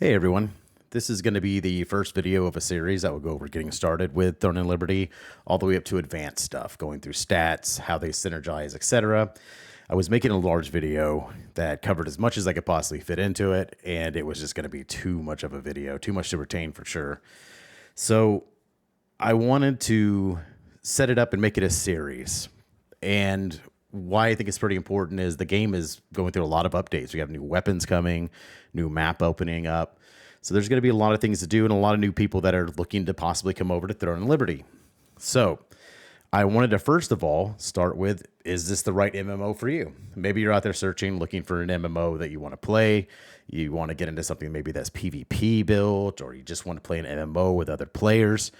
Hey everyone, this is going to be the first video of a series that will go over getting started with Throne Liberty, all the way up to advanced stuff, going through stats, how they synergize, etc. I was making a large video that covered as much as I could possibly fit into it, and it was just going to be too much of a video, too much to retain for sure. So I wanted to set it up and make it a series. And why I think it's pretty important is the game is going through a lot of updates. We have new weapons coming, new map opening up. So there's going to be a lot of things to do and a lot of new people that are looking to possibly come over to Throne Liberty. So I wanted to first of all start with, is this the right MMO for you? Maybe you're out there searching, looking for an MMO that you want to play. You want to get into something maybe that's PvP built, or you just want to play an MMO with other players.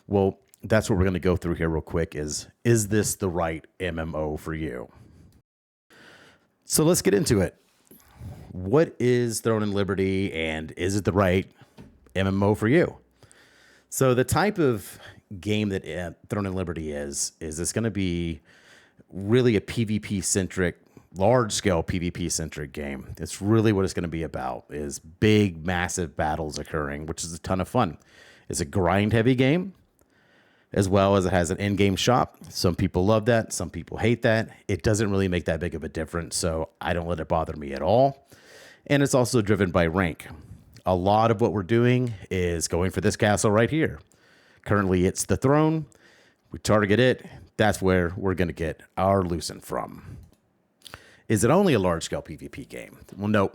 Well, that's what we're going to go through here real quick is this the right MMO for you? So let's get into it. What is Throne and Liberty, and is it the right MMO for you? So the type of game that Throne and Liberty is this going to be really a PvP-centric, large-scale PvP-centric game. It's really what it's going to be about, is big, massive battles occurring, which is a ton of fun. It's a grind-heavy game, as well as it has an in-game shop. Some people love that. Some people hate that. It doesn't really make that big of a difference, so I don't let it bother me at all. And it's also driven by rank. A lot of what we're doing is going for this castle right here. Currently, it's the throne. We target it. That's where we're going to get our Lucent from. Is it only a large-scale PvP game? Well, no.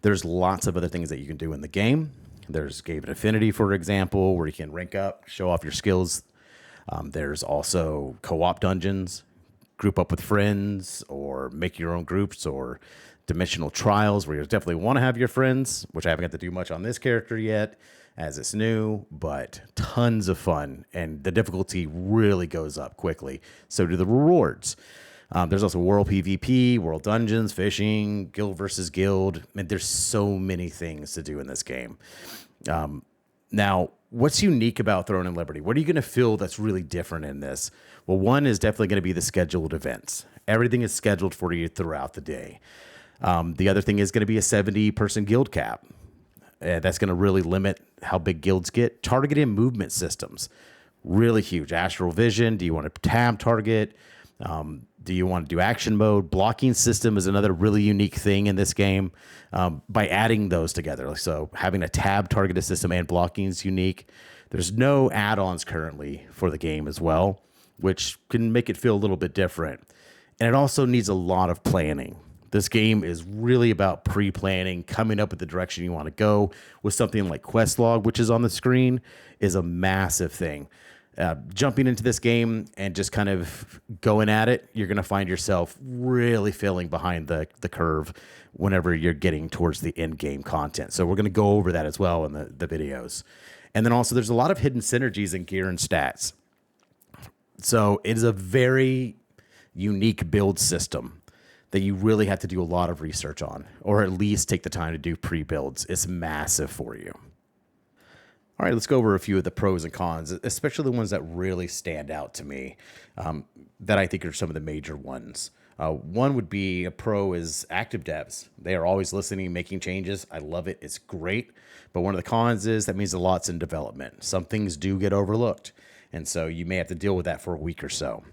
There's lots of other things that you can do in the game. There's Game of Affinity, for example, where you can rank up, show off your skills. There's also co-op dungeons, group up with friends, or make your own groups, or dimensional trials where you definitely want to have your friends, which I haven't got to do much on this character yet as it's new, but tons of fun. And the difficulty really goes up quickly. So do the rewards. There's also World PvP, World Dungeons, Fishing, Guild versus Guild. And there's so many things to do in this game. Now, what's unique about Throne and Liberty? What are you going to feel that's really different in this? Well, one is definitely going to be the scheduled events. Everything is scheduled for you throughout the day. The other thing is going to be a 70-person guild cap. That's going to really limit how big guilds get. Targeted movement systems, really huge. Astral vision. Do you want to tab target? Do you want to do action mode? Blocking system is another really unique thing in this game by adding those together. So having a tab targeted system and blocking is unique. There's no add-ons currently for the game as well, which can make it feel a little bit different. And it also needs a lot of planning. This game is really about pre-planning, coming up with the direction you want to go. With something like quest log, which is on the screen, is a massive thing. Jumping into this game and just kind of going at it, you're going to find yourself really feeling behind the curve whenever you're getting towards the end game content. So we're going to go over that as well in the videos. And then also there's a lot of hidden synergies in gear and stats. So it is a very unique build system that you really have to do a lot of research on, or at least take the time to do pre-builds. It's massive for you. All right, let's go over a few of the pros and cons, especially the ones that really stand out to me, that I think are some of the major ones. One would be a pro is active devs. They are always listening, making changes. I love it. It's great. But one of the cons is that means a lot's in development. Some things do get overlooked, and so you may have to deal with that for a week or so.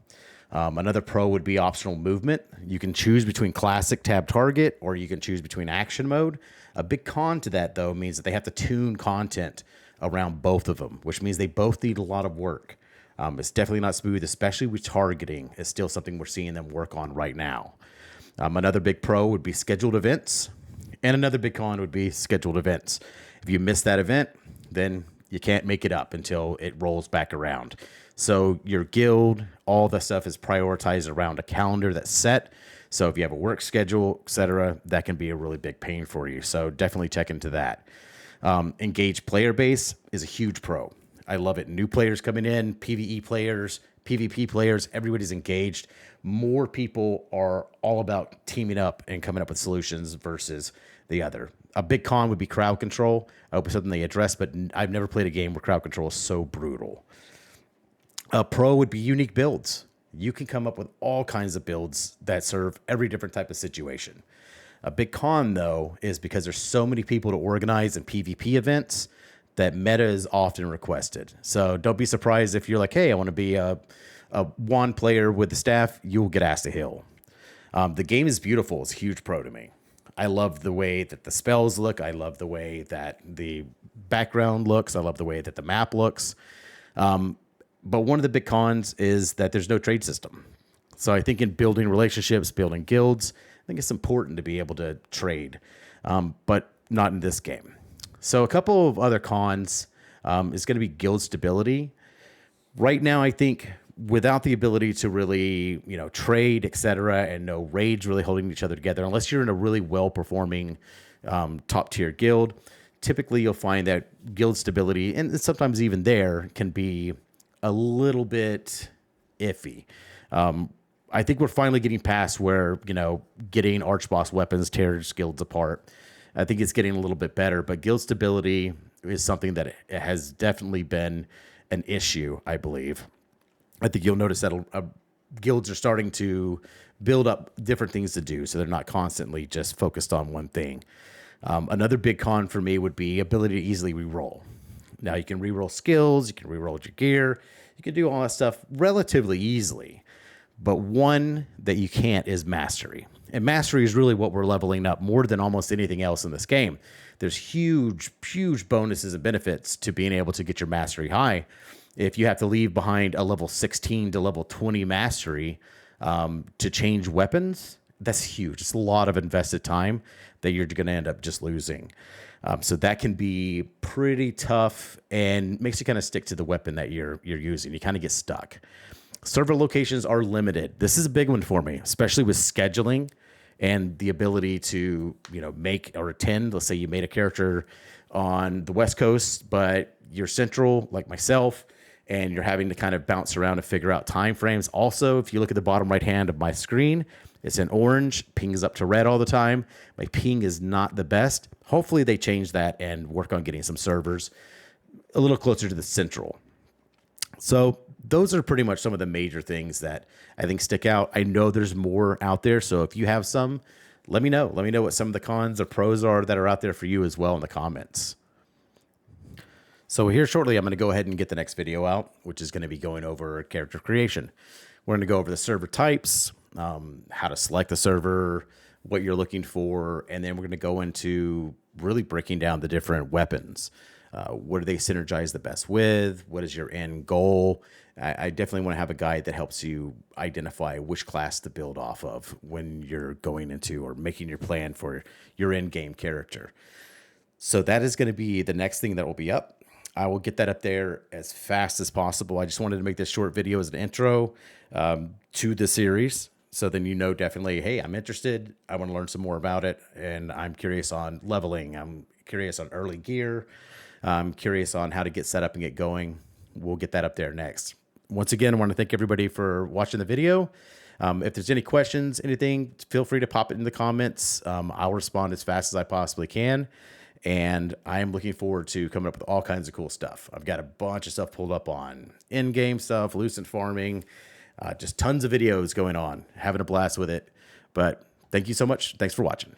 Another pro would be optional movement. You can choose between classic tab target, or you can choose between action mode. A big con to that, though, means that they have to tune content around both of them, which means they both need a lot of work. It's definitely not smooth, especially with targeting. It's still something we're seeing them work on right now. Another big pro would be scheduled events, and another big con would be scheduled events. If you miss that event, then you can't make it up until it rolls back around. So your guild, all the stuff is prioritized around a calendar that's set. So if you have a work schedule, etc., that can be a really big pain for you. So definitely check into that. Engaged player base is a huge pro. I love it. New players coming in, PvE players, PvP players, everybody's engaged. More people are all about teaming up and coming up with solutions versus the other. A big con would be crowd control. I hope it's something they address, but I've never played a game where crowd control is so brutal. A pro would be unique builds. You can come up with all kinds of builds that serve every different type of situation. A big con, though, is because there's so many people to organize in PvP events that meta is often requested. So don't be surprised if you're like, hey, I want to be a wand player with the staff, you'll get asked to heal. The game is beautiful. It's a huge pro to me. I love the way that the spells look. I love the way that the background looks. I love the way that the map looks. But one of the big cons is that there's no trade system. So I think in building relationships, building guilds, I think it's important to be able to trade, but not in this game. So a couple of other cons is going to be guild stability. Right now, I think without the ability to really, trade, etc., and no raids really holding each other together, unless you're in a really well-performing top tier guild, typically you'll find that guild stability, and sometimes even there, can be a little bit iffy. I think we're finally getting past where, getting archboss weapons tears guilds apart. I think it's getting a little bit better, but guild stability is something that has definitely been an issue, I believe. I think you'll notice that guilds are starting to build up different things to do, so they're not constantly just focused on one thing. Another big con for me would be ability to easily reroll. Now, you can reroll skills, you can reroll your gear, you can do all that stuff relatively easily. But one that you can't is mastery. And mastery is really what we're leveling up more than almost anything else in this game. There's huge, huge bonuses and benefits to being able to get your mastery high. If you have to leave behind a level 16 to level 20 mastery to change weapons, that's huge. It's a lot of invested time that you're going to end up just losing. So that can be pretty tough and makes you kind of stick to the weapon that you're using. You kind of get stuck. Server locations are limited. This is a big one for me, especially with scheduling and the ability to, make or attend. Let's say you made a character on the West Coast, but you're central, like myself, and you're having to kind of bounce around and figure out time frames. Also, if you look at the bottom right hand of my screen, it's in orange, ping is up to red all the time. My ping is not the best. Hopefully they change that and work on getting some servers a little closer to the central. So those are pretty much some of the major things that I think stick out. I know there's more out there, so if you have some, let me know. Let me know what some of the cons or pros are that are out there for you as well in the comments. So here shortly, I'm going to go ahead and get the next video out, which is going to be going over character creation. We're going to go over the server types, how to select the server, what you're looking for, and then we're going to go into really breaking down the different weapons. What do they synergize the best with? What is your end goal? I definitely want to have a guide that helps you identify which class to build off of when you're going into or making your plan for your end game character. So that is going to be the next thing that will be up. I will get that up there as fast as possible. I just wanted to make this short video as an intro to the series. So then definitely, hey, I'm interested. I want to learn some more about it. And I'm curious on leveling. I'm curious on early gear. I'm curious on how to get set up and get going. We'll get that up there next. Once again, I want to thank everybody for watching the video. If there's any questions, anything, feel free to pop it in the comments. I'll respond as fast as I possibly can. And I am looking forward to coming up with all kinds of cool stuff. I've got a bunch of stuff pulled up on in-game stuff, Lucent farming, just tons of videos going on, having a blast with it. But thank you so much. Thanks for watching.